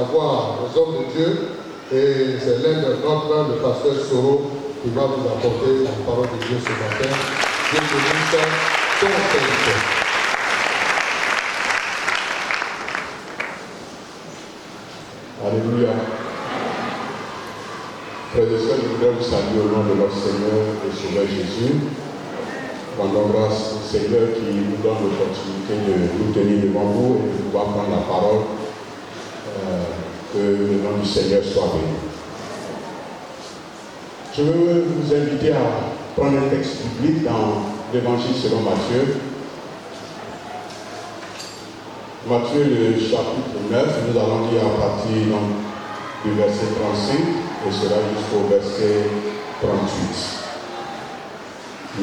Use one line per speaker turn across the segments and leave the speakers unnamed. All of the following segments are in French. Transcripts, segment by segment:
d'avoir les hommes de Dieu. Et c'est l'un de notre, le pasteur Soro, qui va nous apporter la parole de Dieu ce matin. Dieu bénisse son serviteur.
Alléluia. Frères et sœurs, je voudrais vous saluer au nom de notre Seigneur et Sauveur Jésus. Rendons grâce au Seigneur qui nous donne l'opportunité de nous tenir devant vous et de pouvoir prendre la parole. Que le nom du Seigneur soit béni. Je veux vous inviter à prendre un texte biblique dans l'Évangile selon Matthieu. Matthieu, le chapitre 9, nous allons lire à partir du verset 35 et cela jusqu'au verset 38.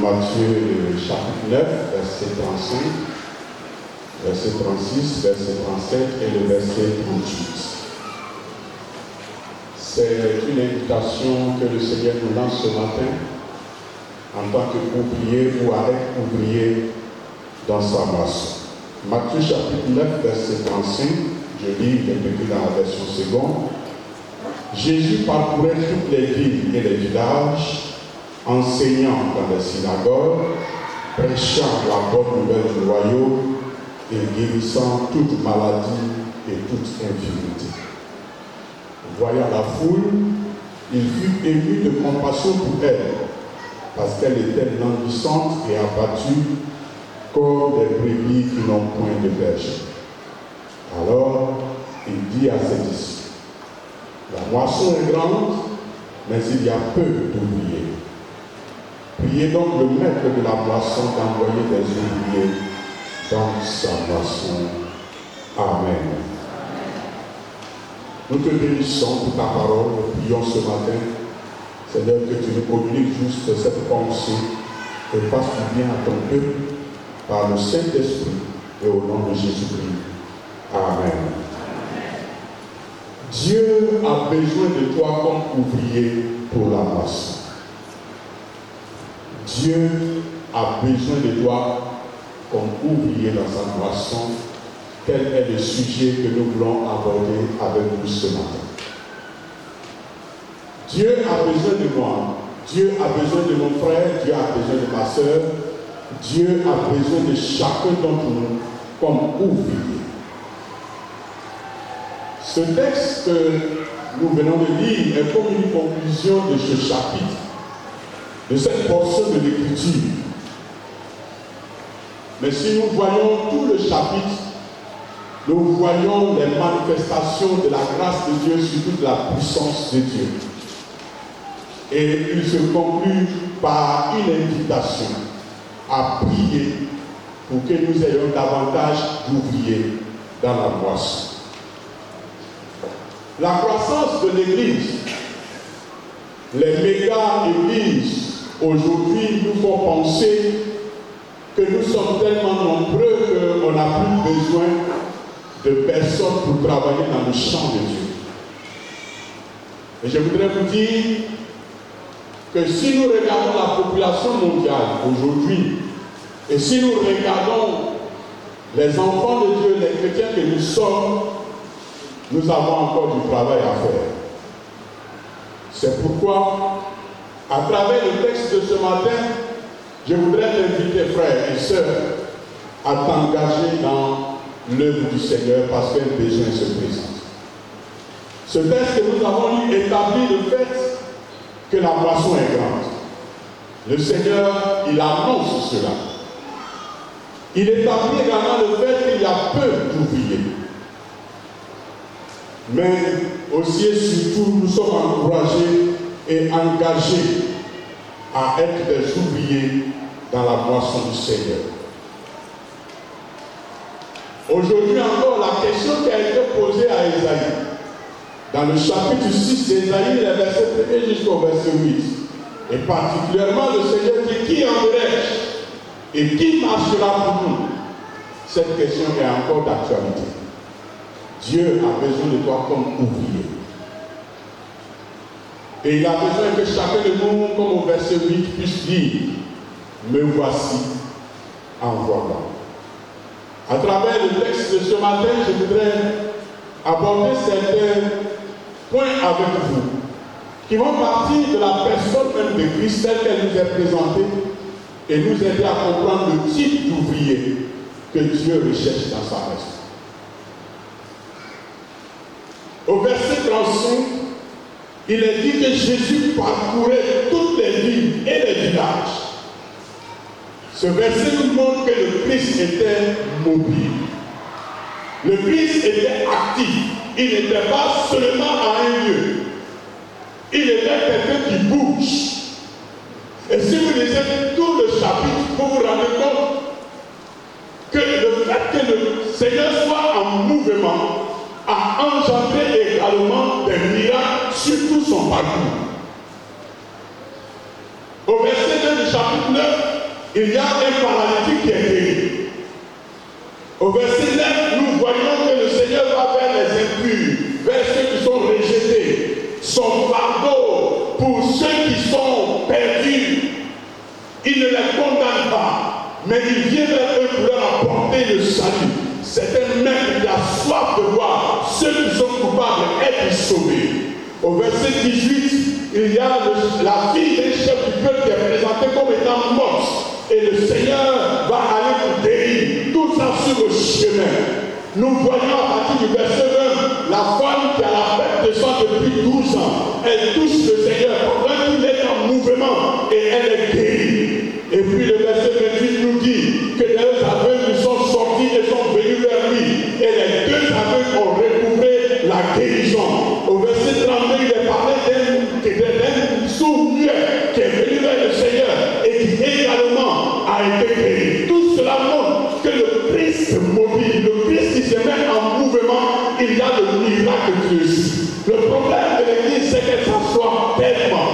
Matthieu, le chapitre 9, verset 35, verset 36, verset 37 et le verset 38. C'est une invitation que le Seigneur nous lance ce matin en tant qu'ouvrier ou avec ouvrier dans sa moisson. Matthieu chapitre 9, verset 35, je lis depuis dans la version seconde. Jésus parcourait toutes les villes et les villages, enseignant dans les synagogues, prêchant la bonne nouvelle du royaume et guérissant toute maladie et toute infirmité. Voyant la foule, il fut ému de compassion pour elle, parce qu'elle était languissante et abattue, comme des brebis qui n'ont point de berger. Alors, il dit à ses disciples, la moisson est grande, mais il y a peu d'ouvriers. Priez donc le maître de la moisson d'envoyer des ouvriers dans sa moisson. Amen. Nous te bénissons pour ta parole, nous prions ce matin, Seigneur, que tu nous communiques juste cette pensée et fasses du bien à ton peuple par le Saint-Esprit et au nom de Jésus-Christ. Amen. Dieu a besoin de toi comme ouvrier pour la moisson. Dieu a besoin de toi comme ouvrier dans sa moisson. Tel est le sujet que nous voulons aborder avec vous ce matin. Dieu a besoin de moi. Dieu a besoin de mon frère. Dieu a besoin de ma soeur. Dieu a besoin de chacun d'entre nous comme ouvrier. Ce texte que nous venons de lire est comme une conclusion de ce chapitre, de cette portion de l'Écriture. Mais si nous voyons tout le chapitre, nous voyons les manifestations de la grâce de Dieu sur toute la puissance de Dieu. Et il se conclut par une invitation à prier pour que nous ayons davantage d'ouvriers dans la moisson. La croissance de l'Église, les méga-églises aujourd'hui nous font penser que nous sommes tellement nombreux qu'on n'a plus besoin de personnes pour travailler dans le champ de Dieu. Et je voudrais vous dire que si nous regardons la population mondiale aujourd'hui, et si nous regardons les enfants de Dieu, les chrétiens que nous sommes, nous avons encore du travail à faire. C'est pourquoi, à travers le texte de ce matin, je voudrais t'inviter, frères et sœurs, à t'engager dans l'œuvre du Seigneur parce qu'un besoin se présente. Ce texte que nous avons lu établit le fait que la moisson est grande. Le Seigneur, il annonce cela. Il établit également le fait qu'il y a peu d'ouvriers. Mais aussi et surtout, nous sommes encouragés et engagés à être des ouvriers dans la moisson du Seigneur. Aujourd'hui encore, la question qui a été posée à Ésaïe, dans le chapitre 6 d'Ésaïe, les versets 1 jusqu'au verset 8, et particulièrement le Seigneur dit qui enverrai-je et qui marchera pour nous? Cette question est encore d'actualité. Dieu a besoin de toi comme ouvrier. Et il a besoin que chacun de nous, comme au verset 8, puisse dire « Me voici, envoie-moi ». À travers le texte de ce matin, je voudrais aborder certains points avec vous qui vont partir de la personne même de Christ telle qu'elle nous est présentée et nous aider à comprendre le type d'ouvrier que Dieu recherche dans sa maison. Au verset 35, il est dit que Jésus parcourait toutes les villes et les villages. Ce verset nous montre que le Christ était mobile. Le Christ était actif. Il n'était pas seulement à un lieu. Il était quelqu'un qui bouge. Et si vous lisez tout le chapitre, vous vous rendez compte que le fait que le Seigneur soit en mouvement a engendré également des miracles sur tout son parcours. Au verset 2 du chapitre 9, il y a un paralytique qui est guéri. Au verset 9, nous voyons que le Seigneur va vers les impurs, vers ceux qui sont rejetés. Son fardeau pour ceux qui sont perdus, il ne les condamne pas, mais il vient vers eux pour leur apporter le salut. C'est un maître qui a soif de voir ceux qui sont coupables être sauvés. Au verset 18, il y a la fille d'un chef du peuple qui est présentée comme étant morte. Et le Seigneur va aller pour guérir tout ça sur le chemin. Nous voyons à partir du verset 20 la femme qui a la perte de sang depuis 12 ans. Elle touche le Seigneur pendant qu'il est en mouvement et elle est guérie. Et puis le verset 28 nous dit que les aveugles sont sortis et sont venus vers lui. Et les deux aveugles ont recouvré la guérison. Au verset 32, il est parlé d'un sourd-muet qui est venu vers le Seigneur et qui également a été guéri. Tout cela montre que le Christ mobile, le Christ qui se met en mouvement, il y a le miracle de Dieu. Le problème de l'Église, c'est qu'elle s'assoit tellement.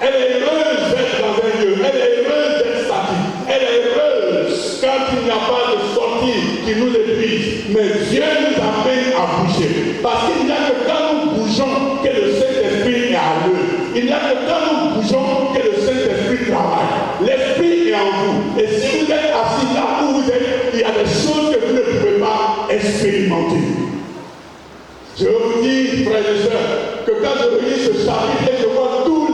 Elle est heureuse d'être dans un lieu, elle est heureuse d'être statique, elle est heureuse quand il n'y a pas de sortie qui nous épuise. Mais Dieu nous amène à bouger. Parce qu'il n'y a que quand nous bougeons que le Saint-Esprit est à l'œuvre. Il n'y a que quand nous bougeons que le Saint-Esprit travaille. L'Esprit est en vous. Et si vous êtes assis là où vous êtes, il y a des choses que vous ne pouvez pas expérimenter. Je vous dis, frères et sœurs, que quand je relis ce chapitre et je vois tout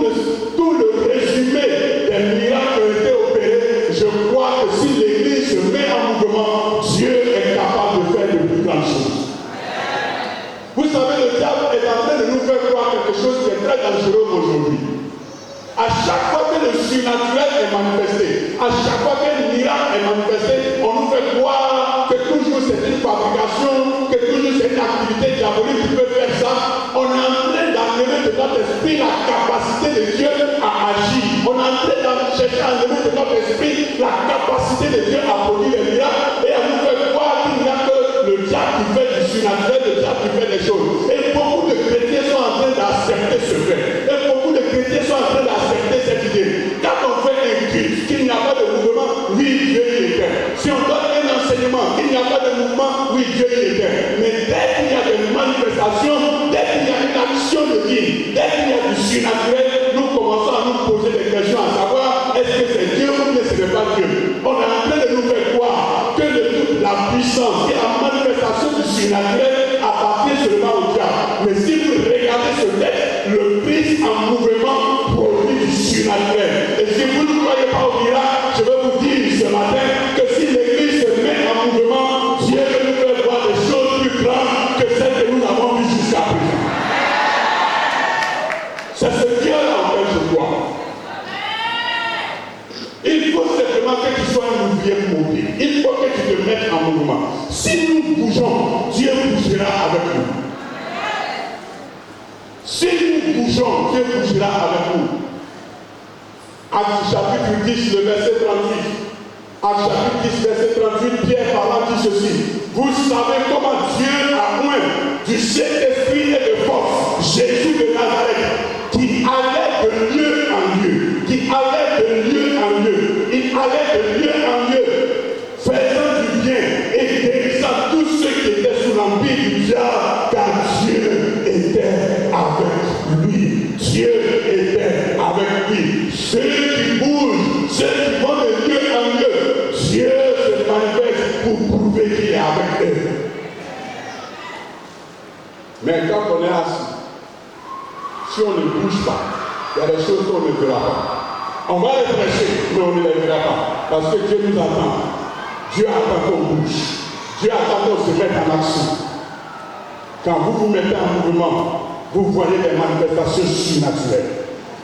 le résumé des miracles qui ont été opérés, je crois que si l'Église se met en mouvement, Dieu est capable de faire de plus grandes choses. Vous savez, le diable est en train de nous faire croire quelque chose qui est très dangereux aujourd'hui. À chaque fois que le surnaturel est manifesté, à chaque fois qu'un miracle est manifesté, on nous fait croire que toujours c'est une fabrication, que toujours c'est une activité diabolique qui peut faire ça. On est en train d'enlever de notre esprit la capacité de Dieu à agir. On est en train de chercher à enlever de notre esprit la capacité de Dieu à produire les miracles et à nous faire croire qu'il n'y a que le diable qui fait du surnaturel, le diable qui fait des choses. Et beaucoup de chrétiens sont en train d'accepter ce fait. Et beaucoup de chrétiens sont en train d'accepter cette idée. Quand on fait un culte, qu'il n'y a pas de mouvement, oui, Dieu y était. Si on donne un enseignement, qu'il n'y a pas de mouvement, oui, Dieu y était. Mais dès qu'il y a des manifestations, dès qu'il y a une action de vie, dès qu'il y a du surnaturel, nous commençons à nous poser des questions, à savoir, est-ce que c'est Dieu ou bien ce n'est pas Dieu? On est en train de nous faire croire que toute la puissance et la manifestation du surnaturel appartient seulement au diable. Mais si vous regardez ce texte, le Christ en mouvement produit du surnaturel. Et si vous ne croyez pas au miracle, je vais vous dire ce matin que si l'Église se met en mouvement, Dieu veut nous faire voir des choses plus grandes que celles que nous avons vues jusqu'à présent. C'est ce Dieu-là en fait je crois. Il faut simplement que tu sois un ouvrier mobile. Il faut que tu te mettes en mouvement. Si nous bougeons, Dieu bougera avec nous. Si nous bougeons, Dieu bougera avec nous. Actes chapitre 10, le verset 38. Actes chapitre 10, verset 38, Pierre parlant dit ceci. Vous savez comment Dieu a oint du Saint-Esprit et de force Jésus de Nazareth, qui allait de lieu en lieu, qui allait de lieu en lieu, il allait de lieu en lieu, faisant du bien et guérissant tous ceux qui étaient sous l'empire du diable, car Dieu était avec lui. Dieu était avec lui. Ceux qui bougent, ceux qui vont de lieu en lieu, Dieu se manifeste pour prouver qu'il est avec eux. Mais quand on est assis, si on ne bouge pas, il y a des choses qu'on ne verra pas. On va les prêcher, mais on ne les verra pas. Parce que Dieu nous attend. Dieu attend qu'on bouge. Dieu attend qu'on se mette en action. Quand vous vous mettez en mouvement, vous voyez des manifestations surnaturelles.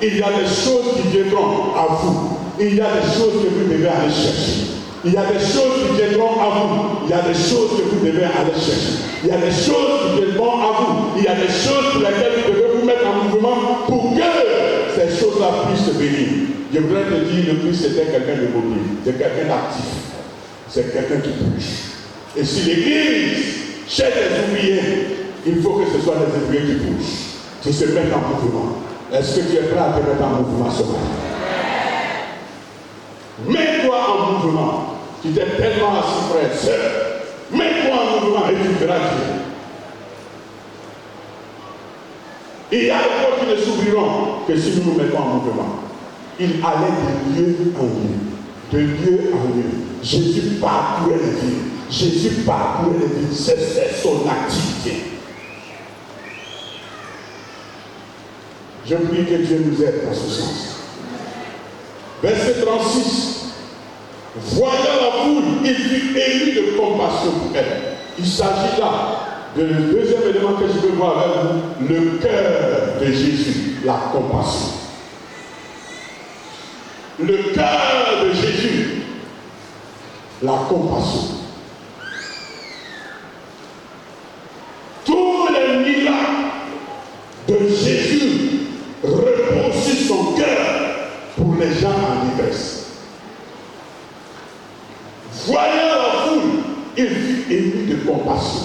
Il y a des choses qui viendront à vous. Il y a des choses que vous devez aller chercher. Il y a des choses qui viendront à vous. Il y a des choses que vous devez aller chercher. Il y a des choses qui viendront à vous. Il y a des choses pour lesquelles vous devez vous mettre en mouvement pour que ces choses-là puissent venir. Je voudrais te dire, le Christ c'était quelqu'un de mobile, c'est quelqu'un d'actif, c'est quelqu'un qui bouge. Et si l'Église cherche des ouvriers, il faut que ce soit des ouvriers qui bougent, qui se mettent en mouvement. Est-ce que tu es prêt à te mettre en mouvement ce matin? Mets-toi en mouvement. Tu t'es tellement assis, frère et sœur. Mets-toi en mouvement et tu verras Dieu. Il y a des portes qui ne s'ouvriront que si nous nous mettons en mouvement. Il allait de lieu en lieu. De lieu en lieu. Jésus parcourait les villes. Jésus parcourait les villes. C'est son activité. Je prie que Dieu nous aide dans ce sens. Verset 36. Voyant la foule, il fut ému de compassion pour elle. Il s'agit là de le deuxième élément que je veux voir avec vous, le cœur de Jésus, la compassion. Le cœur de Jésus, la compassion. Tous les miracles de Jésus reposent sur son cœur pour les gens en détresse. Voyant la foule, il fut ému de compassion,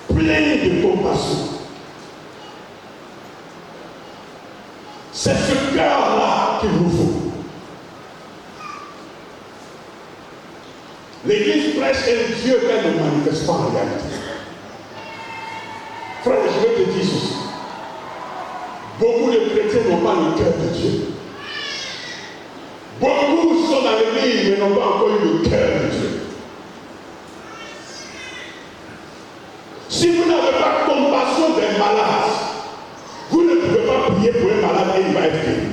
plein de compassion. C'est ce cœur-là qu'il nous faut. L'Église prêche un Dieu qu'elle ne manifeste pas en réalité. Frère, je vais te dire ceci. Beaucoup de chrétiens n'ont pas le cœur de Dieu. Beaucoup sont dans l'église mais n'ont pas encore eu le cœur de Dieu. Si vous n'avez pas compassion des malades, vous ne pouvez pas prier pour un malade et il va être guéri.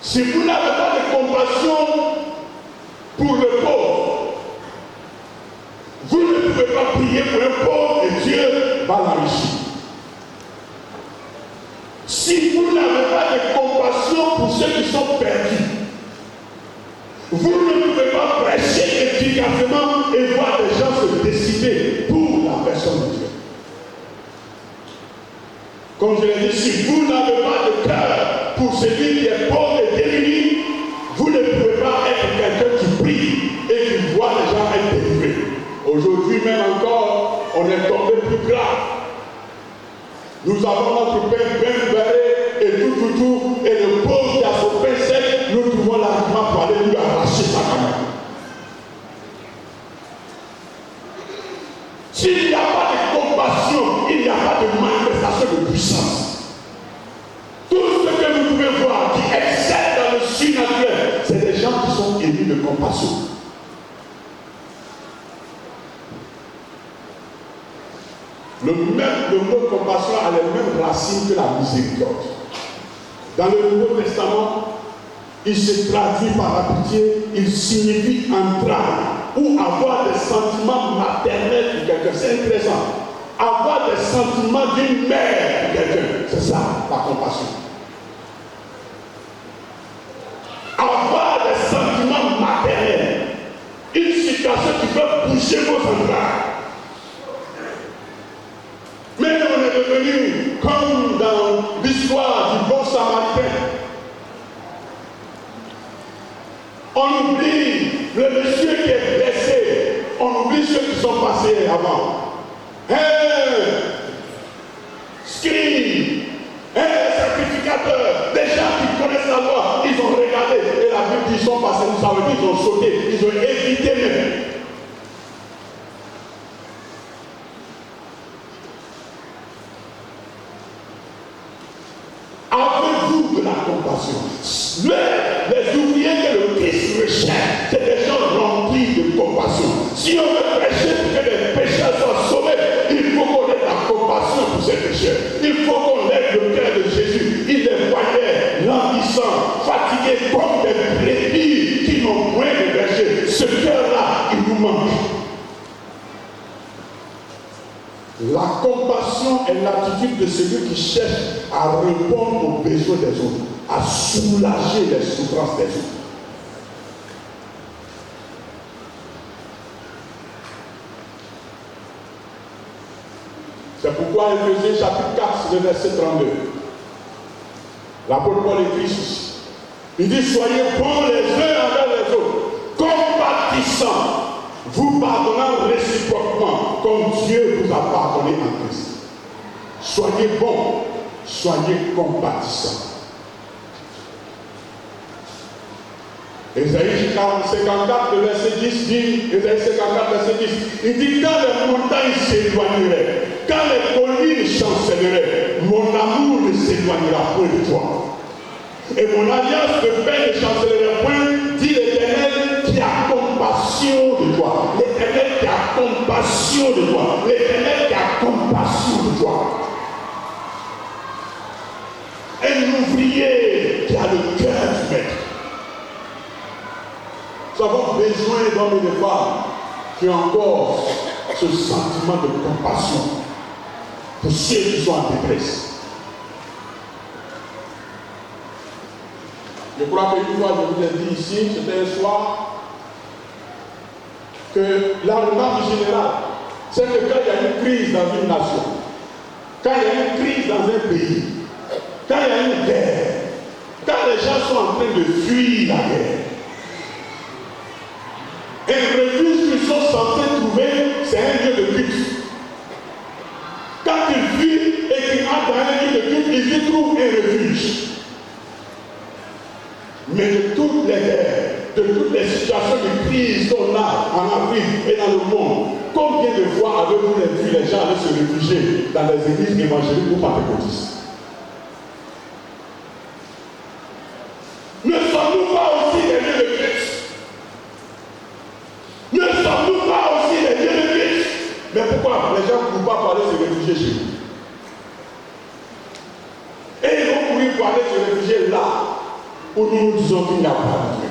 Si vous n'avez pas de compassion pour le pauvre, vous ne pouvez pas prier pour un pauvre et Dieu va l'enrichir. Si vous n'avez pas de compassion pour ceux qui sont perdus, vous ne pouvez pas prêcher efficacement et voir des gens se décider pour la personne de Dieu. Comme je l'ai dit, si vous n'avez pas de cœur pour celui qui est pauvre et démuni, vous ne pouvez pas être quelqu'un qui prie et qui voit les gens être délivrés. Aujourd'hui même encore, on est tombé plus grave. Nous avons notre pain bien barré et tout, et le pauvre qui a son pain sec, nous trouvons l'argument pour aller lui arracher sa caméra. S'il n'y a pas de compassion, il n'y a pas de manifestation de puissance. Tout ce que vous pouvez voir qui excelle dans le surnaturel, c'est des gens qui sont émus de compassion. Le mot compassion a les mêmes racines que la miséricorde. Dans le Nouveau Testament, il se traduit par la pitié, il signifie entraille ou avoir des sentiments maternels pour quelqu'un. C'est intéressant. Avoir des sentiments d'une mère pour quelqu'un, c'est ça la compassion. Avoir des sentiments maternels, une situation qui peut bouger vos entrailles. Mais on est devenu comme dans l'histoire du bon samaritain. On oublie le monsieur qui est blessé. On oublie ceux qui sont passés avant. Scribe, sacrificateur, des gens qui connaissent la loi, ils ont regardé et la Bible dit qu'ils sont passés, ça veut dire qu'ils ont sauté, ils ont évité même. Avez-vous de la compassion? Les ouvriers que le Christ recherche, c'est des gens remplis de compassion. Si on veut prêcher pour que les pécheurs pécheurs soient sauvés, il faut qu'on ait la compassion pour ces pécheurs. Il faut qu'on ait le cœur de Jésus. Il les voyait languissants, fatigués comme des brebis qui n'ont point de berger. Ce cœur-là, il nous manque. La compassion est l'attitude de celui qui cherche à répondre aux besoins des autres, à soulager les souffrances des autres. C'est pourquoi Éphésiens chapitre 4, le verset 32. L'apôtre Paul écrit ceci. Il dit, soyez bons les uns envers les autres, compatissants, vous pardonnant réciproquement, comme Dieu vous a pardonné en Christ. Soyez bons, soyez compatissants. Ésaïe 54, le verset 10 dit, Ésaïe 54, verset 10, il dit, quand les montagnes s'éloigneraient, quand les collines chancelleraient, mon amour ne s'éloignera point de toi. Et mon alliance de paix ne chancellera point, dit l'Éternel qui a compassion de toi. L'Éternel qui a compassion de toi. L'Éternel qui a compassion de toi. Un ouvrier qui a le cœur du maître. Nous avons besoin d'hommes et de femmes qui ont encore ce sentiment de compassion pour ceux qui sont en détresse. Je crois qu'une fois, je vous ai dit ici, c'était un soir, que la remarque générale, c'est que quand il y a une crise dans une nation, quand il y a une crise dans un pays, quand il y a une guerre, quand les gens sont en train de fuir la guerre, un refuge qu'ils sont censés trouver, c'est un lieu de culte. Quand ils fuient et qu'ils entrent dans un lieu de culte, ils y trouvent un refuge. Mais de toutes les guerres, de toutes les situations de crise qu'on a en Afrique et dans le monde, combien de fois avez-vous vu les gens aller se réfugier dans les églises évangéliques ou pentecôtistes? Ne sommes-nous pas aussi des lieux de culte? Ne sommes-nous pas aussi des lieux de culte? Mais pourquoi les gens ne peuvent pas aller se réfugier chez nous? Et ils vont courir pour aller se réfugier là où nous nous disons qu'il n'y a pas de Dieu.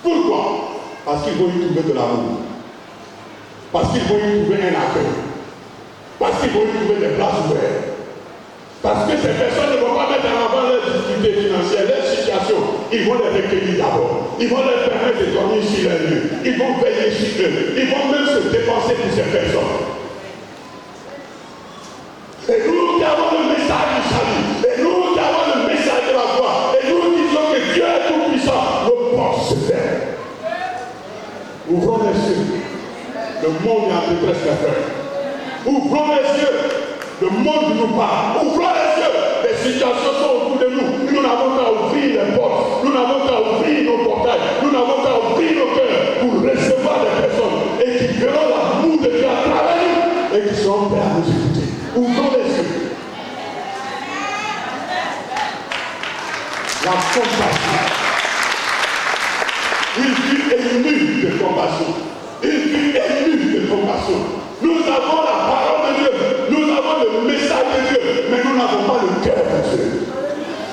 Pourquoi? Parce qu'ils vont y trouver de l'amour. Parce qu'ils vont y trouver un accueil. Parce qu'ils vont y trouver des places ouvertes. Parce que ces personnes ne vont pas mettre en avant leurs difficultés financières, leurs situations. Ils vont les recueillir d'abord. Ils vont leur permettre de dormir sur leur lieu. Ils vont veiller sur eux. Ils vont même se dépenser pour ces personnes. Et nous qui avons le message du salut, et nous qui avons le message de la foi, et nous disons que Dieu est tout puissant, nos portes se ferment. Ouvrons les yeux. Le monde est en détresse, mes frères. Ouvrons les yeux. Le monde nous parle. Ouvrons les yeux. Les situations sont autour de nous. Nous n'avons qu'à ouvrir les portes. Nous n'avons qu'à ouvrir nos portails. Nous n'avons qu'à ouvrir nos cœurs pour recevoir des personnes et qui verront l'amour de Dieu à travers nous et qui seront prêts à nous écouter. Ouvrons les yeux. La compassion. Une vie émue de compassion. Une vie émue de compassion. Nous avons la parole de Dieu. Nous avons le message de Dieu. Mais nous n'avons pas le cœur de Dieu.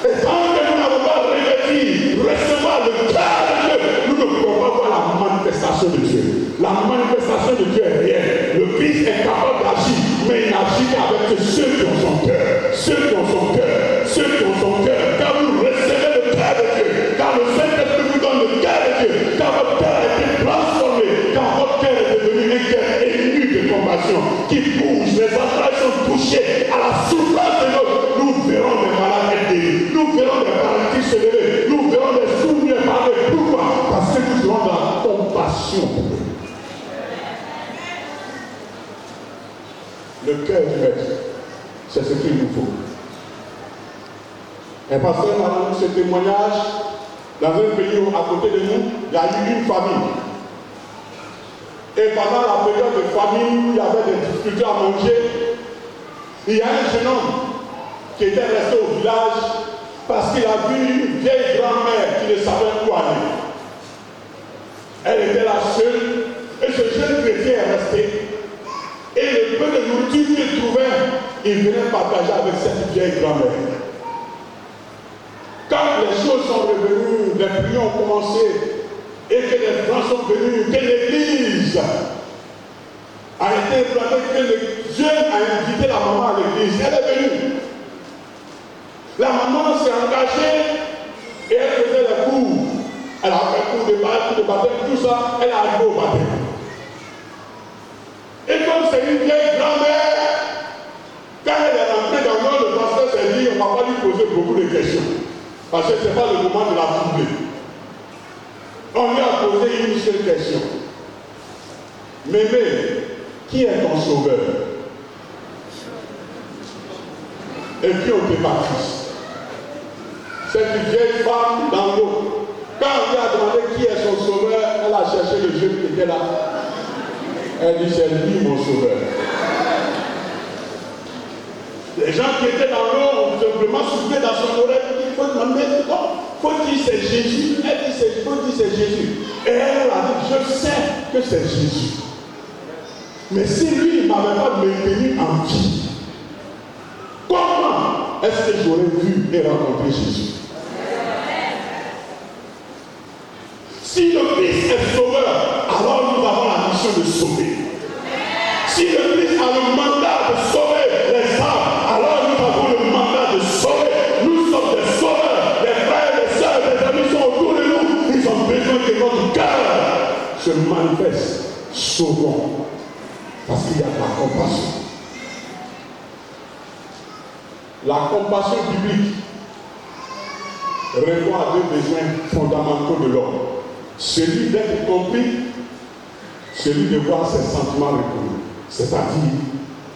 Et tant que nous n'avons pas revêtu, recevoir le cœur de Dieu, nous ne pouvons pas voir la manifestation de Dieu. La manifestation de Dieu est réelle. Le Christ est capable d'agir, mais il n'agit qu'avec ceux qui ont son cœur. Ceux qui ont son cœur. Ceux qui ont son cœur. Quand vous recevez le cœur de Dieu, quand le Saint-Esprit vous donne le cœur de Dieu, quand votre cœur a été transformé, quand votre cœur est devenu un cœur ému de compassion, qui bouge, les entrailles sont touchées à la souffrance de l'autre, nous verrons des malades être guéris, nous verrons des paralytiques se lever, nous verrons des sourds parler. Pourquoi? Parce que nous aurons de la compassion pour eux. Le cœur du maître, c'est ce qu'il nous faut. Un pasteur m'a donné ce témoignage dans un pays où, à côté de nous, il y a eu une famille. Et pendant la période de famine où il y avait des difficultés à manger, il y a un jeune homme qui était resté au village parce qu'il a vu une vieille grand-mère qui ne savait où aller. Elle était la seule et ce jeune chrétien est resté. Et le peu de nourriture qu'il trouvait, il venait partager avec cette vieille grand-mère. Quand les choses sont revenues, les prières ont commencé, et que les francs sont venus, que l'église a été implantée, que le jeune a invité la maman à l'église, elle est venue. La maman s'est engagée et elle faisait les cours. Elle a fait cours de baptême, tout ça, elle est arrivée au baptême. Et comme c'est une vieille grand-mère, quand elle est rentrée dans l'ordre, le pasteur s'est dit, on ne va pas lui poser beaucoup de questions. Parce que ce n'est pas le moment de la trouver. On lui a posé une seule question. Mémé, qui est ton sauveur? Et puis on te baptise. Cette vieille femme dans l'eau. Quand on lui a demandé qui est son sauveur, elle a cherché le jeune qui était là. Elle dit, c'est lui mon sauveur. Les gens qui étaient dans l'eau ont simplement soufflé dans son oreille. Il faut demander, faut dire c'est Jésus. Elle dit, faut dire c'est Jésus. Et elle a dit, je sais que c'est Jésus. Mais si lui ne m'avait pas maintenu en vie, comment est-ce que j'aurais vu et rencontré Jésus? Si le Christ est sauveur, alors nous avons la mission de sauver. Si le Christ a le mandat de sauver les âmes, alors nous avons le mandat de sauver. Nous sommes des sauveurs. Les frères, les sœurs, les amis sont autour de nous. Ils ont besoin que notre cœur se manifeste. Sauvons. Parce qu'il y a de la compassion. La compassion biblique répond à deux besoins fondamentaux de l'homme. Celui d'être compris, celui de voir ses sentiments reconnus. C'est-à-dire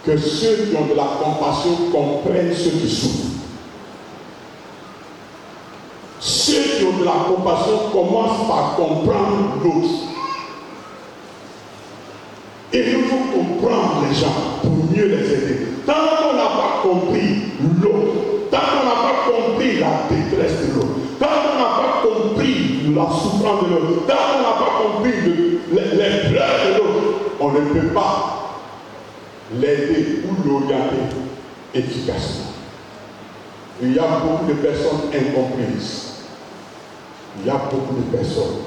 que ceux qui ont de la compassion comprennent ceux qui souffrent. Ceux qui ont de la compassion commencent par comprendre l'autre. Et nous faut comprendre les gens pour mieux les aider. Tant qu'on n'a pas compris l'autre, tant qu'on n'a pas compris la détresse de l'autre, tant qu'on n'a pas compris la souffrance de l'autre, tant qu'on n'a pas compris les pleurs de l'autre, on ne peut pas l'aider ou l'orienter efficacement. Il y a beaucoup de personnes incomprises. Il y a beaucoup de personnes.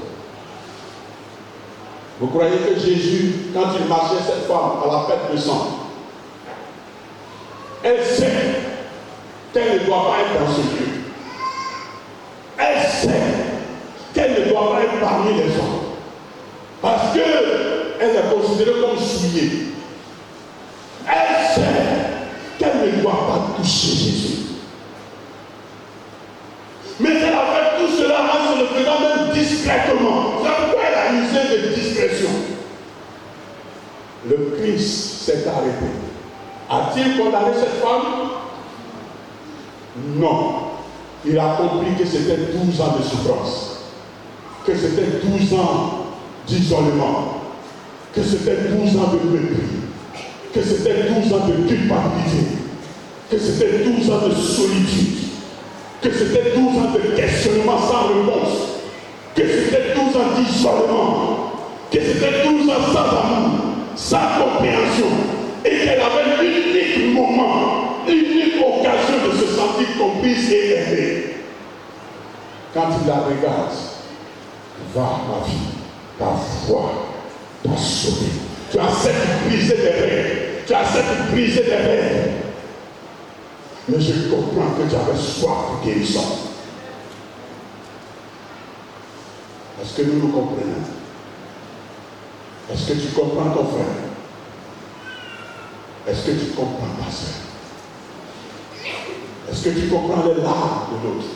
Vous croyez que Jésus, quand il marchait cette femme à la perte de sang, elle sait qu'elle ne doit pas être dans ce lieu. Elle sait qu'elle ne doit pas être parmi les gens. Parce qu'elle est considérée comme souillée. Elle sait qu'elle ne doit pas toucher Jésus. Mais elle a fait tout cela en se le faisant même discrètement. C'est pourquoi elle a usé de discrétion. Le Christ s'est arrêté. A-t-il condamné cette femme? Non. Il a compris que c'était 12 ans de souffrance. Que c'était 12 ans d'isolement. Que c'était 12 ans de mépris. Que c'était 12 ans de culpabilité. Que c'était 12 ans de solitude. Que c'était 12 ans de questionnement sans réponse, que c'était 12 ans d'isolement, que c'était 12 ans sans amour, sans compréhension, et qu'elle avait l'unique moment, l'unique occasion de se sentir comprise et aimée. Quand il la regarde, va ma vie, ta foi t'a sauvé. Tu acceptes de briser des règles, tu acceptes de briser des règles. Mais je comprends que tu avais soif de guérison. Est-ce que nous nous comprenons? Est-ce que tu comprends ton frère? Est-ce que tu comprends ta soeur? Est-ce que tu comprends les larmes de l'autre?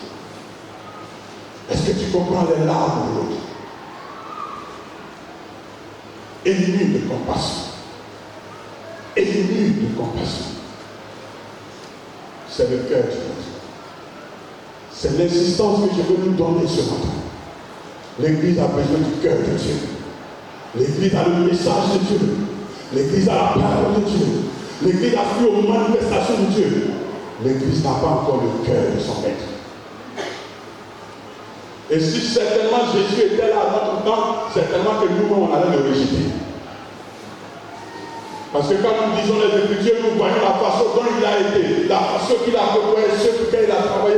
Est-ce que tu comprends les larmes de l'autre? Ému de compassion. Ému de compassion. C'est le cœur de Dieu. C'est l'insistance que je veux nous donner ce matin. L'Église a besoin du cœur de Dieu. L'Église a le message de Dieu. L'Église a la parole de Dieu. L'Église a fait aux manifestations de Dieu. L'Église n'a pas encore le cœur de son maître. Et si certainement Jésus était là à notre temps, certainement que nous, on allait le rejeter. Parce que quand nous disons les Écritures, nous voyons la façon dont il a été, la façon qu'il a préparé, ce qu'il a travaillé.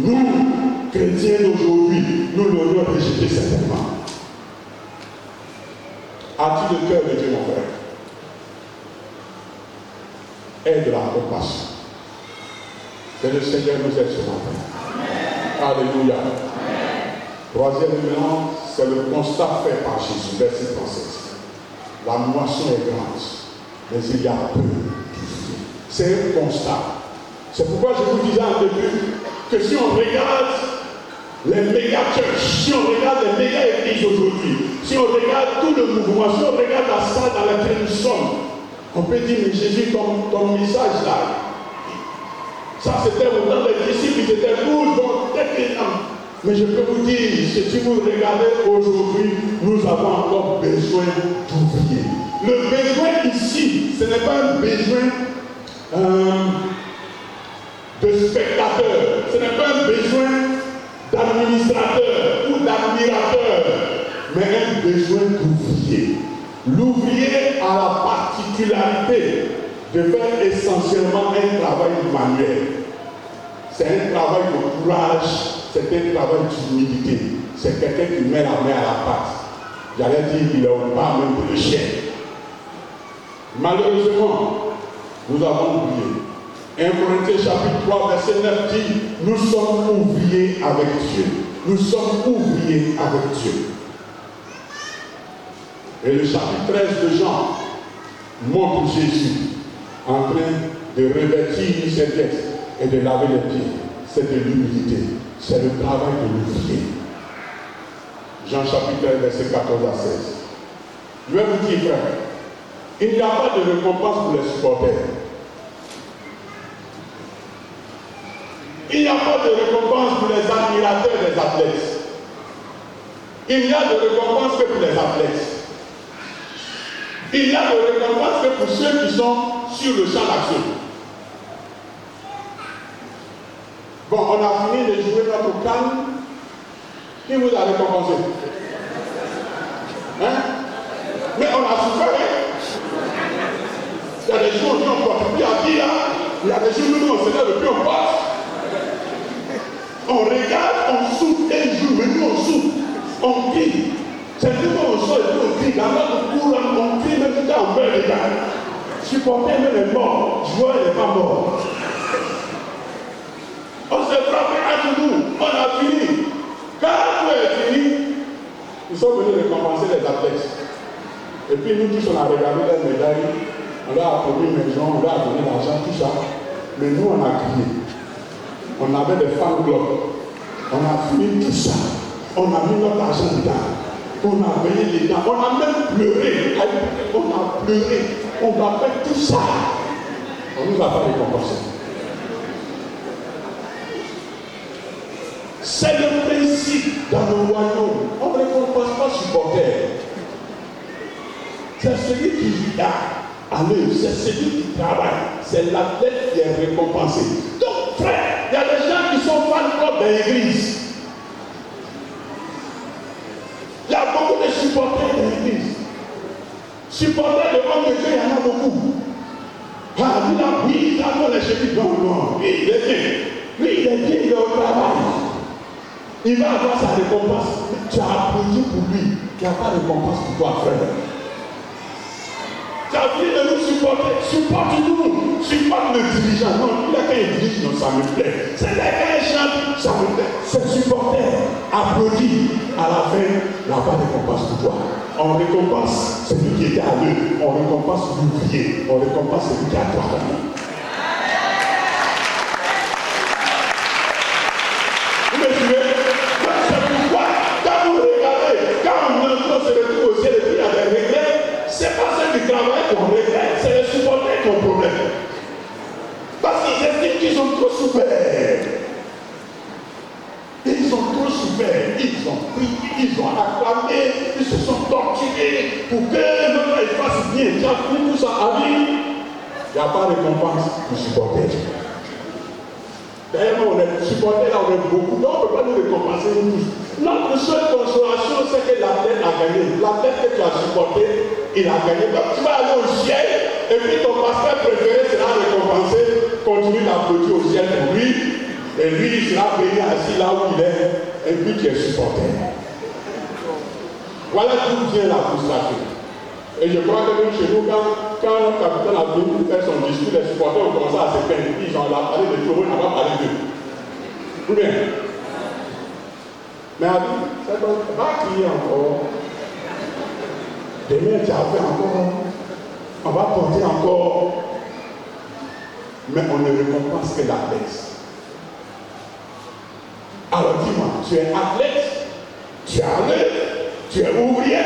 Nous, chrétiens d'aujourd'hui, nous l'aurions rejeté certainement. As-tu le cœur de Dieu, mon frère? Aie de la compassion. Que le Seigneur nous aide ce matin. Alléluia. Troisième élément, c'est le constat fait par Jésus, verset 36. La moisson est grande, mais il y a peu. C'est un constat. C'est pourquoi je vous disais en début que si on regarde les méga churches, si on regarde les méga églises aujourd'hui, si on regarde tout le mouvement, si on regarde la salle dans laquelle nous sommes, on peut dire, mais Jésus, ton message là, ça c'était autant les disciples, ils étaient 12, donc peut-être. Mais je peux vous dire, si vous regardez aujourd'hui, nous avons encore besoin d'ouvriers. Le besoin ici, ce n'est pas un besoin de spectateurs, ce n'est pas un besoin d'administrateurs ou d'admirateurs, mais un besoin d'ouvriers. L'ouvrier a la particularité de faire essentiellement un travail manuel. C'est un travail de courage, c'est un travail d'humilité. C'est quelqu'un qui met la main à la pâte. J'allais dire qu'il n'a pas même de chien. Malheureusement, nous avons oublié. 1 Corinthiens chapitre 3, verset 9 dit, nous sommes ouvriers avec Dieu. Nous sommes ouvriers avec Dieu. Et le chapitre 13 de Jean montre Jésus en train de revêtir ses pièces et de laver les pieds. C'est de l'humilité. C'est le travail de l'ouvrier. Jean chapitre 13, verset 14 à 16. Je vais vous dire, frère, il n'y a pas de récompense pour les supporters. Il n'y a pas de récompense pour les admirateurs des athlètes. Il n'y a de récompense que pour les athlètes. Il n'y a de récompense que pour ceux qui sont sur le champ d'action. Bon, on a fini de jouer notre canne. Qui vous a récompensé? Hein? Mais on a souffert. Il y a des jours où on porte plus à vie là. Il y a des jours où on se lève et puis on porte. On regarde, on souffle et joue, mais nous on souffle. On crie. C'est nous on sort et puis on crie. Dans notre cours, on crie même quand on meurt les gars. Supporter même est mort. Joueur n'est pas mort. On s'est frappé à genoux. On a fini. Quand tout est fini, ils sont venus récompenser les athlètes. Et puis nous tous, on a regardé les médailles. On leur a apporté une maison, on leur a donné l'argent, tout ça. Mais nous, on a crié. On avait des fan clubs. On a fini tout ça. On a mis notre argent dedans. On a payé les dents. On a même pleuré. On a pleuré. On a fait tout ça. On ne nous a pas récompensé. C'est le principe dans le royaume. On ne récompense pas supporter. C'est celui qui a à l'œuvre. C'est celui qui travaille. C'est l'athlète qui est récompensé. Donc, frère, il y a des gens qui sont fans club dans l'église. Il y a beaucoup de supporters dans l'église. Supporters de l'homme de Dieu, il y en a beaucoup. Ah, lui là, oui, il a mon échec. Non, lui, il est bien. Lui, il est bien, il est au travail. Il va avoir sa récompense. Tu as applaudi pour lui. Il n'y a pas de récompense pour toi, frère. Tu as voulu de nous supporter. Supporte-nous. Supporte le dirigeant. Non, il a quand il dirige, non, ça me plaît. C'est là quand il chante, ça me plaît. C'est supporter. Applaudit. À la fin, il n'y a pas de récompense pour toi. On récompense celui qui était à l'œuvre. On récompense l'ouvrier. On récompense celui qui a travaillé. Vous me suivez? C'est pourquoi, quand vous regardez, quand on se retrouve au ciel et puis il y a des regrets, c'est pas ceux qui travaillent qu'on regrette, c'est les supporters qui ont problème. Parce qu'ils estiment qu'ils ont trop souffert. Ils ont trop souffert, ils ont prié, ils ont acclamé, ils se sont torturés pour que notre œil fasse bien. Tu as pris tout ça à vie. Il n'y a pas de récompense pour supporter. D'ailleurs, on est supportés là, on est beaucoup, donc on ne peut pas nous récompenser tous. Notre seule consolation, c'est que l'athlète a gagné. L'athlète que tu as supporté, il a gagné. Donc tu vas aller au ciel, et puis ton pasteur préféré sera récompensé, continue d'applaudir au ciel pour lui, et lui il sera béni assis là où il est, et puis tu es supporter. Voilà d'où vient la frustration. Et je crois que même chez nous, quand le capitaine a venu faire son discours, les supporters ont commencé à se plaindre. Ils ont parlé de Toro, ils n'ont pas parlé d'eux. Ou bien. Mais ça va crier encore. Demain, tu as fait encore. On va porter encore. Mais on ne récompense que l'athlète. Alors dis-moi, tu es athlète, tu es allé, tu es ouvrier,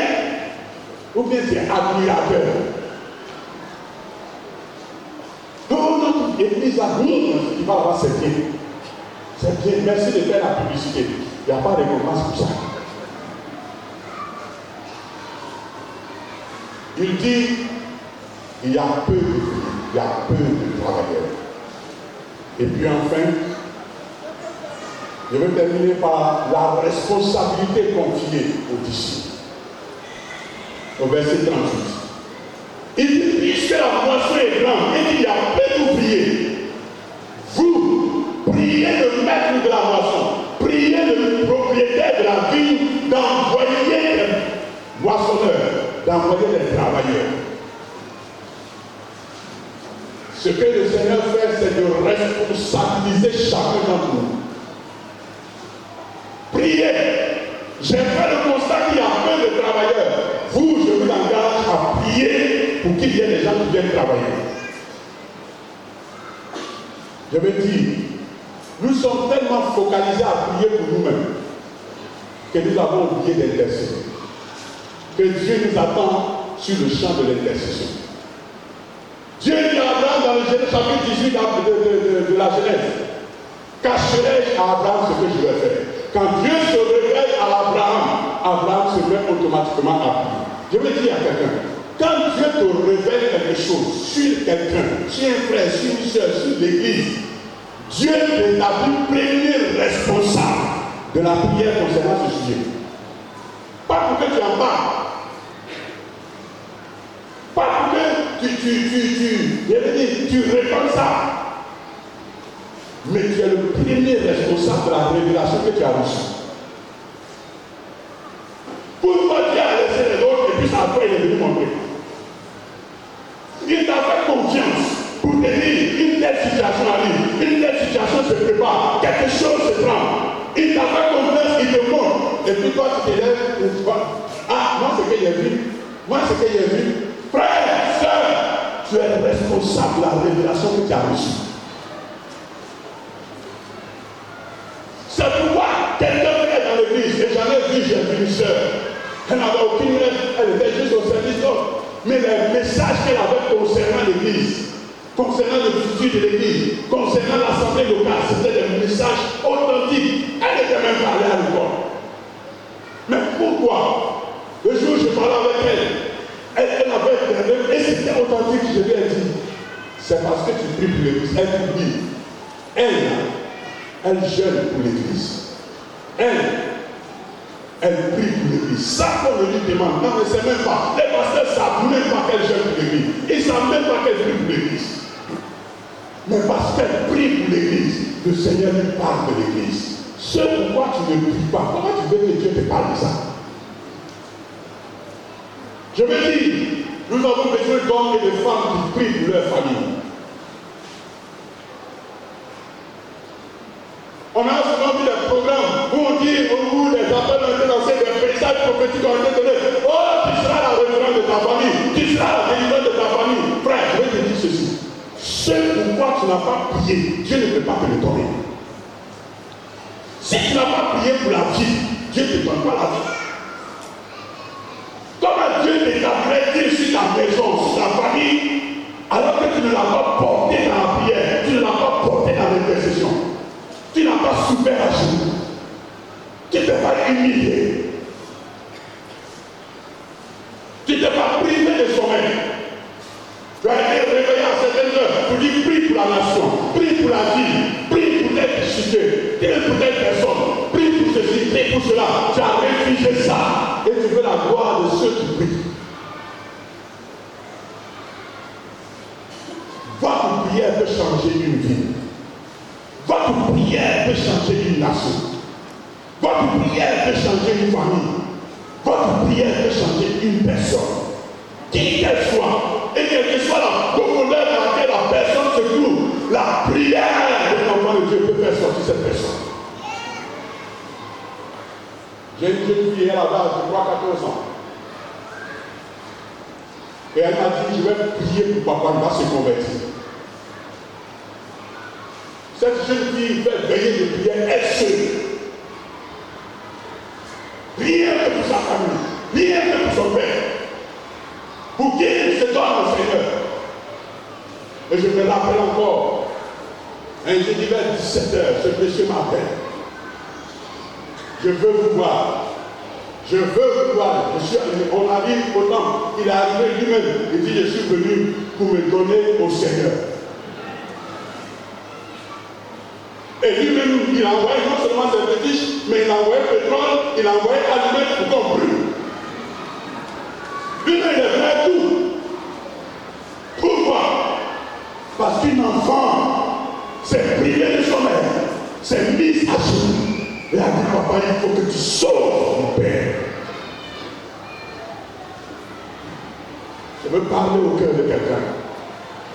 ou bien tu es admirateur. Donc notre église à nous, qui va avoir c'est bien. C'est bien, merci de faire la publicité. Il n'y a pas de récompense pour ça. Il dit, il y a peu de vie, il y a peu de travailleurs. Et puis enfin, je vais terminer par la responsabilité confiée aux disciples. Au verset 38. Il dit, puisque la moisson est grande et qu'il y a peu d'ouvriers, vous priez le maître de la moisson, priez le propriétaire de la vigne d'envoyer des moissonneurs, d'envoyer des travailleurs. Ce que le Seigneur fait, c'est de responsabiliser chacun d'entre nous. Priez. J'ai fait le constat qu'il y a peu de travailleurs. Vous, je vous engage à prier pour qu'il y ait des gens qui viennent travailler. Je veux dire, nous sommes tellement focalisés à prier pour nous-mêmes que nous avons oublié d'intercéder. Que Dieu nous attend sur le champ de l'intercession. Dieu dit à Abraham dans le chapitre 18 de la Genèse, cacherai-je à Abraham ce que je vais faire. Quand Dieu se révèle à Abraham, Abraham se met automatiquement à prier. Je veux dire à quelqu'un, quand Dieu te révèle quelque chose sur quelqu'un, sur un frère, sur une soeur, sur l'église, Dieu t'établit premier responsable de la prière concernant ce sujet. Pas pour que tu en parles. Pas pour que tu réponds ça. Mais tu es le premier responsable de la révélation que tu as reçue. Pourquoi Dieu a laissé les autres et puis après il est venu montrer? Il t'a fait confiance pour te dire une telle situation arrive, une telle situation se prépare, quelque chose se prend. Il t'a fait confiance, il te montre. Et puis toi tu te lèves et tu vois, ah, moi c'est que j'ai vu, moi c'est que j'ai vu. Frère, soeur, tu es responsable de la révélation que tu as reçue. C'est pourquoi quelqu'un est dans l'église, et j'en ai vu, j'ai vu une soeur. Elle n'avait aucune lettre, elle était juste au service d'homme. Mais les messages qu'elle avait concernant l'église, concernant le futur de l'église, concernant l'assemblée locale, c'était des messages authentiques. Elle n'était même pas allée à l'école. Mais pourquoi? Le jour où je parlais avec elle avait, et c'était authentique, je lui ai dit, c'est parce que tu pries pour l'église. Elle te dit, elle jeûne pour l'église. Elle prie pour l'église. Ça qu'on lui demande, non mais c'est même pas. Les pasteurs ne savent même pas qu'elle jeûne pour l'église. Ils ne savent même pas qu'elle prie pour l'église. Mais parce qu'elle prie pour l'église, le Seigneur lui parle de l'église. Ce pourquoi tu ne pries pas, comment tu veux que Dieu te parle de ça? Je veux dire, nous avons besoin d'hommes et de femmes qui prient pour leur famille. On a souvent vu des programmes où on dit, où les appels ont été lancés, des messages prophétiques ont été donnés. Oh, tu seras la référence de ta famille, tu seras la délivrance de ta famille. Frère, je vais te dire ceci. Ce pourquoi tu n'as pas prié, Dieu ne peut pas te le donner. Si tu n'as pas prié pour la vie, Dieu ne te donne pas la vie. Comment Dieu t'établirait sur ta maison, sur ta famille, alors que tu ne l'as pas porté dans la prière, tu ne l'as pas porté dans l'intercession. Tu n'as pas souffert à genoux. Tu ne t'es pas humilié. Tu ne t'es pas privé de sommeil. Tu as été réveillé à certaines heures pour dire prie pour la nation, prie pour la ville, prie pour telle cité, prie pour telle personne, prie pour ceci, prie pour cela. Tu as réfugé ça et tu veux la gloire de ceux qui prient. Votre prière peut changer une famille. Votre prière peut changer une personne. Qui qu'elle soit, et quelle que soit la profondeur dans laquelle la personne se trouve, la prière de l'enfant de Dieu peut faire sortir cette personne. J'ai une jeune fille, elle avait 3-14 ans. Et elle m'a dit, je vais prier pour papa, il va se convertir. Cette jeune fille fait veiller de prière, elle seule. Rien que pour sa famille, rien que pour son père. Pour qu'il se donne au Seigneur. Et je me rappelle encore, un jeudi vers 17h, ce monsieur m'appelle. Je veux vous voir. Je veux vous voir. On arrive au temps. Il est arrivé lui-même. Il dit, je suis venu pour me donner au Seigneur. Et lui-même, il a envoyé non seulement ses fétiches, mais il a envoyé pétrole, il a envoyé allumette pour qu'on brûle. Lui-même, il est fait tout. Pourquoi? Parce qu'un enfant s'est privé de son mère, s'est mise à genoux. Et a dit, papa, il faut que tu sauves mon père. Je veux parler au cœur de quelqu'un.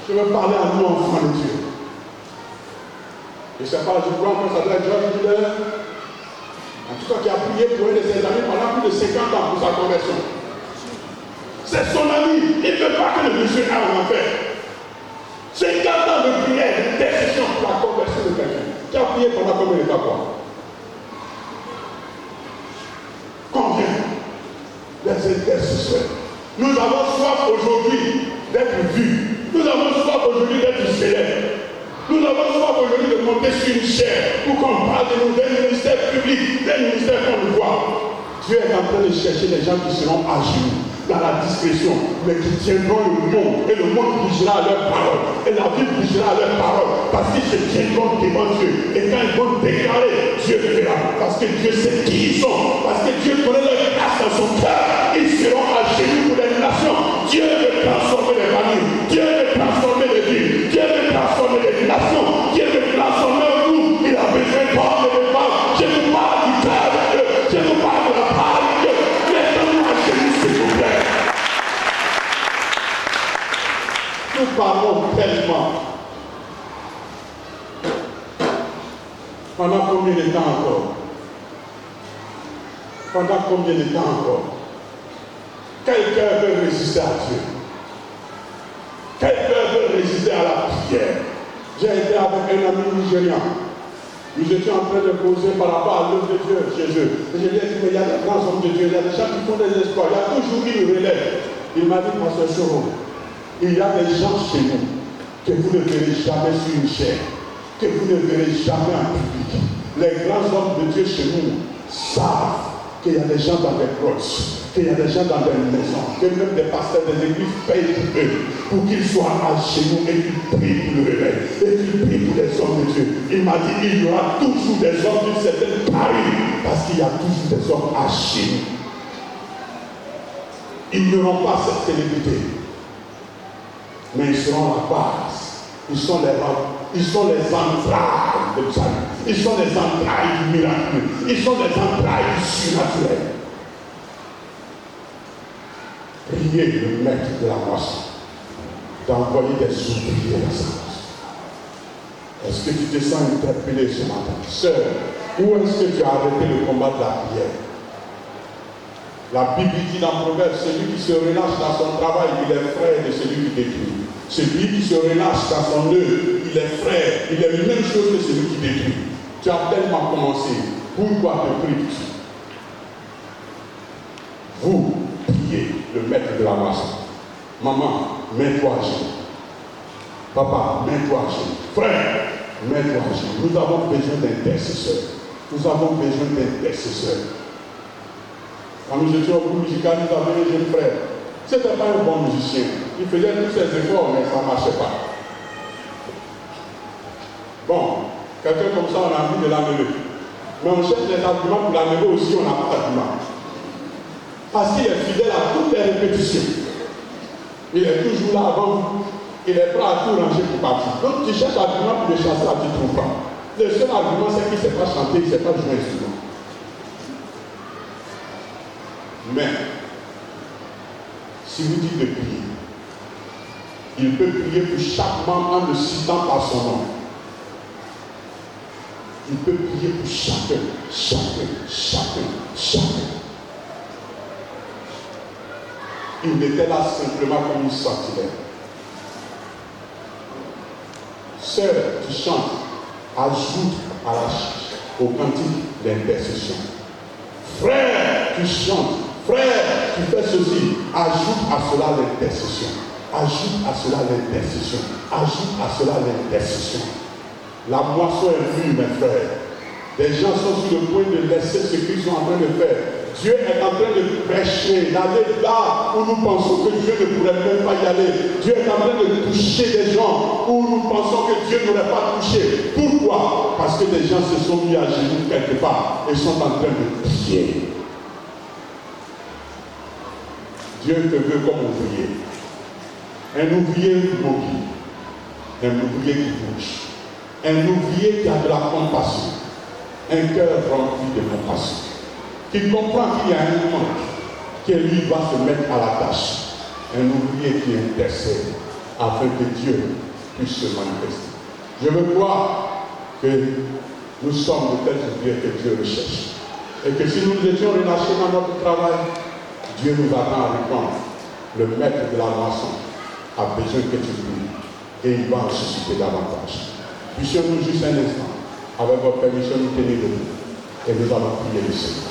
Je veux parler à nous, enfants de Dieu. Je ne sais pas, je crois que ça doit être George Miller, en tout cas qui a prié pour un de ses amis pendant plus de 50 ans pour sa conversion. C'est son ami, il ne veut pas que le monsieur aille en enfer. 50 ans de prière, d'intercession pour la conversion de quelqu'un. Qui a prié pendant combien de temps? Combien des intercesseurs? Nous avons soif aujourd'hui d'être vus. Nous avons soif aujourd'hui d'être célèbres. Nous avons soif aujourd'hui de monter sur une chaire pour qu'on parle de nous, d'un ministère public, d'un ministère qu'on nous voit. Dieu est en train de chercher des gens qui seront à genoux, dans la discrétion, mais qui tiendront le monde, et le monde bougera à leur parole, et la vie bougera à leur parole, parce qu'ils se tiendront devant Dieu, et quand ils vont déclarer, Dieu fera, parce que Dieu sait qui ils sont, parce que Dieu connaît leur place dans son cœur, ils seront à genoux pour les nations. Dieu veut transformer les familles, Dieu veut transformer les villes, Dieu veut transformer les nations, Dieu veut transformer nous, il a besoin d'hommes et de femmes. Je vous parle du cœur de Dieu, je vous parle de la parole de Dieu. Mettons-nous à genoux, s'il vous plaît. Nous parlons tellement. Pendant combien de temps encore? Pendant combien de temps encore? Quel cœur veut résister à Dieu? Quel cœur veut résister à la prière? J'ai été avec un ami nigérian. Nous étions en train de causer par rapport à l'œuvre de Dieu chez eux. Et je lui ai dit, mais il y a des grands hommes de Dieu, il y a des gens qui font des espoirs, il y a toujours eu le relais. Il m'a dit, Pasteur Soro, il y a des gens chez nous que vous ne verrez jamais sur une chaire, que vous ne verrez jamais en public. Les grands hommes de Dieu chez nous savent qu'il y a des gens dans des grottes, qu'il y a des gens dans des maisons, que même des pasteurs des églises payent pour eux, pour qu'ils soient à genoux et qu'ils prient pour le réveil, et qu'ils prient pour les hommes de Dieu. Il m'a dit, il y aura toujours des hommes d'une certaine taille, parce qu'il y a toujours des hommes à genoux. Ils n'auront pas cette célébrité, mais ils seront la base, ils sont les rois. Ils sont les entrailles de salut. Ils sont les entrailles du miracle. Ils sont les entrailles du surnaturel. Priez le maître de la moisson d'envoyer des ouvriers à sa moisson. Est-ce que tu te sens interpellé ce matin? Sœur, où est-ce que tu as arrêté le combat de la prière? La Bible dit dans Proverbe, celui qui se relâche dans son travail, il est frère de celui qui détruit. Celui qui se relâche dans son œuvre, il est frère, il est la même chose que celui qui détruit. Tu as tellement commencé. Pourquoi te prives-tu? Vous priez le maître de la moisson. Maman, mets-toi à genoux. Papa, mets-toi à genoux. Frère, mets-toi à genoux. Nous avons besoin d'intercesseurs. Nous avons besoin d'intercesseurs. Quand nous étions au groupe musical, nous avions un jeune frère. Ce n'était pas un bon musicien. Il faisait tous ses efforts, mais ça ne marchait pas. Bon, quelqu'un comme ça, on a envie de l'amener. Mais on cherche des arguments pour l'amener aussi, on n'a pas d'argument. Parce qu'il est fidèle à toutes les répétitions. Il est toujours là avant vous. Il est prêt à tout ranger pour partir. Donc tu cherches argument pour les chansons, tu ne trouves pas. Le seul argument, c'est qu'il ne sait pas chanter, il ne sait pas jouer un instrument. Mais, si vous dites de prier, il peut prier pour chaque membre en le citant par son nom. Il peut prier pour chacun. Il était là simplement comme une sentinelle. Sœur, tu chantes, ajoute au cantique l'intercession. Frère, tu chantes, frère, tu fais ceci, ajoute à cela l'intercession. Ajoute à cela l'intercession. Ajoute à cela l'intercession. La moisson est mûre, mes frères. Des gens sont sur le point de laisser ce qu'ils sont en train de faire. Dieu est en train de prêcher, d'aller là où nous pensons que Dieu ne pourrait même pas y aller. Dieu est en train de toucher des gens où nous pensons que Dieu n'aurait pas touché. Pourquoi? Parce que des gens se sont mis à genoux quelque part et sont en train de prier. Dieu te veut comme ouvrier. Un ouvrier mobile. Un ouvrier qui bouge. Un ouvrier qui a de la compassion. Un cœur rempli de compassion. Qui comprend qu'il y a un manque, que lui va se mettre à la tâche. Un ouvrier qui intercède afin que Dieu puisse se manifester. Je veux croire que nous sommes de tels ouvriers que Dieu recherche. Et que si nous étions relâchés dans notre travail, Dieu nous attend à répondre. Le maître de la moisson a besoin que tu pries et il va en susciter davantage. Puissions-nous juste un instant, avec votre permission, nous tenir debout et nous allons prier le Seigneur.